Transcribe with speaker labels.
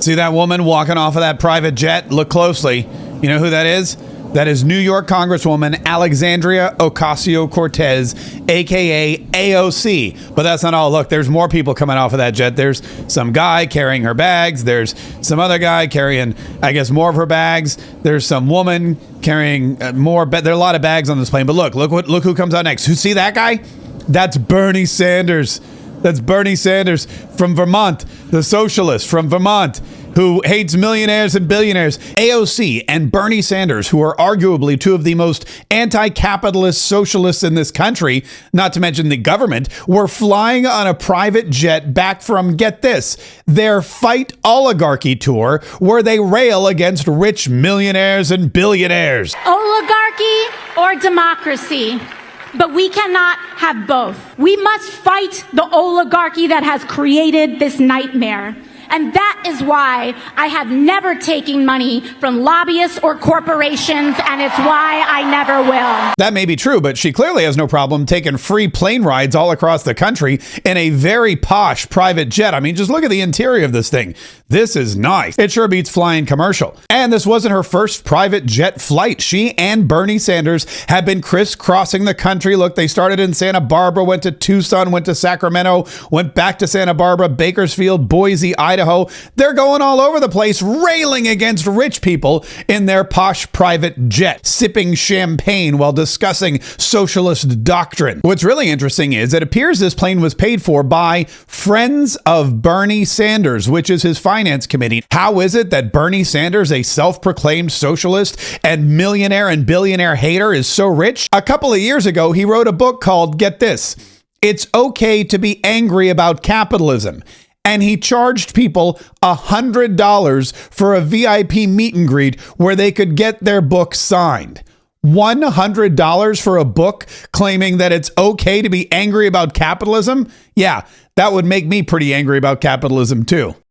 Speaker 1: See that woman walking off of that private jet? Look closely. You know who that is? That is New York Congresswoman Alexandria Ocasio-Cortez, a.k.a. AOC. But that's not all. Look, there's more people coming off of that jet. There's some guy carrying her bags. There's some other guy carrying, I guess, more of her bags. There's some woman carrying more. There are a lot of bags on this plane. But look who comes out next. Who see that guy? That's Bernie Sanders. That's Bernie Sanders from Vermont, the socialist from Vermont, who hates millionaires and billionaires. AOC and Bernie Sanders, who are arguably two of the most anti-capitalist socialists in this country, not to mention the government, were flying on a private jet back from, get this, their Fight Oligarchy tour, where they rail against rich millionaires and billionaires.
Speaker 2: Oligarchy or democracy? But we cannot have both. We must fight the oligarchy that has created this nightmare. And that is why I have never taken money from lobbyists or corporations, and it's why I never will.
Speaker 1: That may be true, but she clearly has no problem taking free plane rides all across the country in a very posh private jet. I mean, just look at the interior of this thing. This is nice. It sure beats flying commercial. And this wasn't her first private jet flight. She and Bernie Sanders have been crisscrossing the country. Look, they started in Santa Barbara, went to Tucson, went to Sacramento, went back to Santa Barbara, Bakersfield, Boise, Idaho. They're going all over the place, railing against rich people in their posh private jet, sipping champagne while discussing socialist doctrine. What's really interesting is it appears this plane was paid for by Friends of Bernie Sanders, which is his finance committee. How is it that Bernie Sanders, a self-proclaimed socialist and millionaire and billionaire hater, is so rich? A couple of years ago, he wrote a book called, get this, It's Okay to Be Angry About Capitalism. And he charged people $100 for a VIP meet and greet where they could get their book signed. $100 for a book claiming that it's okay to be angry about capitalism? Yeah, that would make me pretty angry about capitalism too.